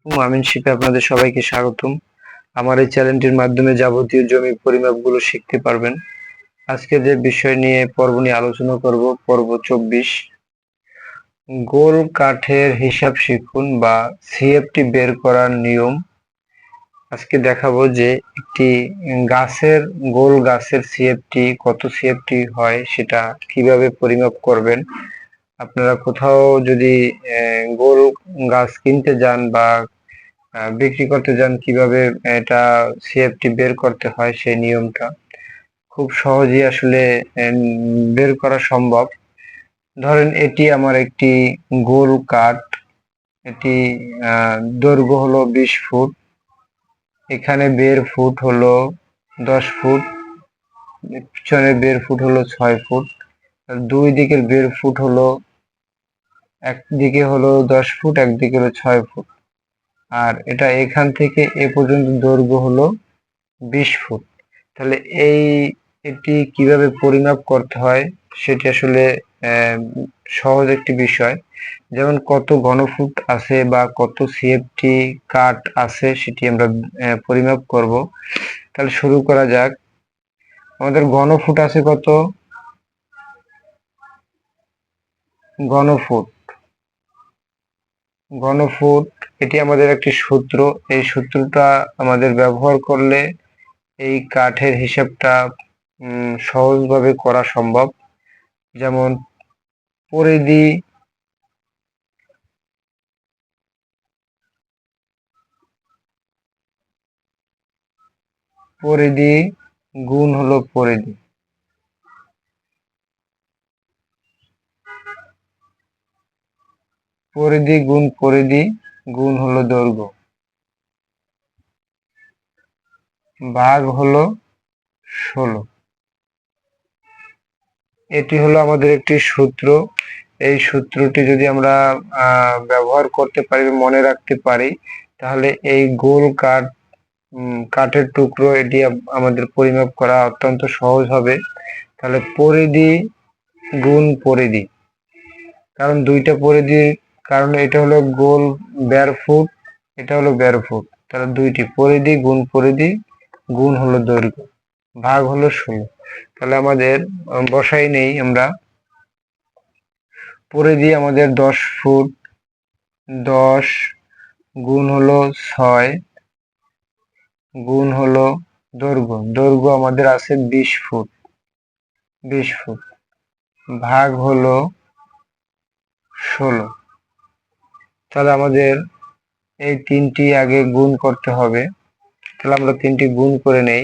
আমিন শিপে আপনাদের সবাইকে স্বাগতম। আমার এই চ্যানেলটির মাধ্যমে যাবতীয় জমি পরিমাপগুলো শিখতে পারবেন। আজকে যে বিষয় নিয়ে পর্ব নিয়ে আলোচনা করব, পর্ব 24, গোল কাঠের হিসাব শিখুন বা সিএফটি বের করার নিয়ম। আজকে দেখাবো যে একটি গোল গাছের সিএফটি কত সিএফটি হয় সেটা কিভাবে পরিমাপ করবেন। আপনারা কোথাও যদি গোল গাছ কিনতে যান বা বিক্রি করতে যান, কিভাবে এটা সিএফটি বের করতে হয় সেই নিয়মটা খুব সহজেই আসলে বের করা সম্ভব। ধরেন এটি আমার একটি গোল কাঠ, এটি দৈর্ঘ্য হলো 20 ফুট, এখানে বের ফুট হলো 10 ফুট, পিছনে বের ফুট হলো 6 ফুট, দুই দিকের বের ফুট হলো, একদিকে হলো 10 ফুট, একদিকে হলো 6 ফুট, আর এটা এখান থেকে এ পর্যন্ত দৈর্ঘ্য হলো 20 ফুট। তাহলে এটি কিভাবে পরিমাপ করতে হয় সেটি আসলে সহজ একটি বিষয়। যেমন কত ঘনফুট আছে বা কত সিএফটি কাঠ আছে সেটি আমরা পরিমাপ করব। তাহলে শুরু করা যাক। আমাদের ঘনফুট আছে কত? ঘনফুট ঘনফুট এটি আমাদের একটি সূত্র। এই সূত্রটা আমাদের ব্যবহার করলে এই কাঠের হিসাবটা সহজভাবে করা সম্ভব। যেমন পরিধি পরিধি গুণ হলো পরিধি, পরিধি গুণ পরিধি গুণ হলো দৈর্ঘ্য, ভাগ হলো 16। এটি হলো আমাদের একটি সূত্র। এই সূত্রটি যদি আমরা ব্যবহার করতে পারি, মনে রাখতে পারি, তাহলে এই গোল কাঠের টুকরো এটি আমাদের পরিমাপ করা অত্যন্ত সহজ হবে। তাহলে পরিধি গুণ পরিধি, কারণ দুইটা পরিধির কারণ এটা হলো গোল বের ফুট, এটা হলো বের ফুট, তাহলে দুইটি পরিধি গুণ পরিধি গুণ হলো দৈর্ঘ্য, ভাগ হলো 16। তাহলে আমাদের বসাই নেই আমরা। পরিধি আমাদের 10 ফুট, 10 গুণ হলো 6 গুণ হলো দৈর্ঘ্য, দৈর্ঘ্য আমাদের আছে 20 ফুট, 20 ফুট ভাগ হলো 16। তাহলে আমাদের এই তিনটি আগে গুণ করতে হবে। তাহলে আমরা তিনটি গুণ করে নেই।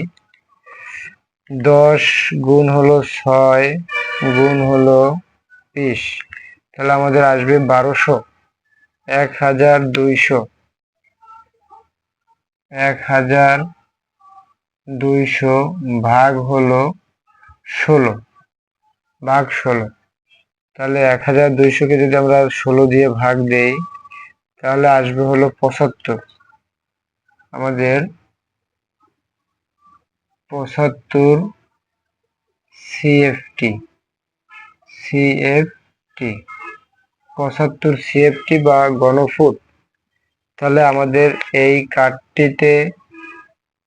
10 গুণ হলো 6 গুণ হলো 20, তাহলে আমাদের আসবে 1200, 1200, 1200 ভাগ হলো 16, ভাগ 16। তাহলে 1200 কে যদি আমরা 16 দিয়ে ভাগ দেই তাহলে আসবে হলো 75। আমাদের 75 সিএফটি, 75 সিএফটি বা ঘনফুট। তাহলে আমাদের এই কাঠটিতে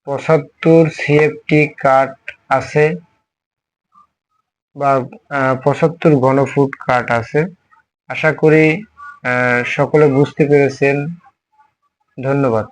75 সিএফটি কাঠ আছে বা 75 ঘনফুট কাঠ আছে। আশা করি সকলে বুঝতে পেরেছেন। ধন্যবাদ।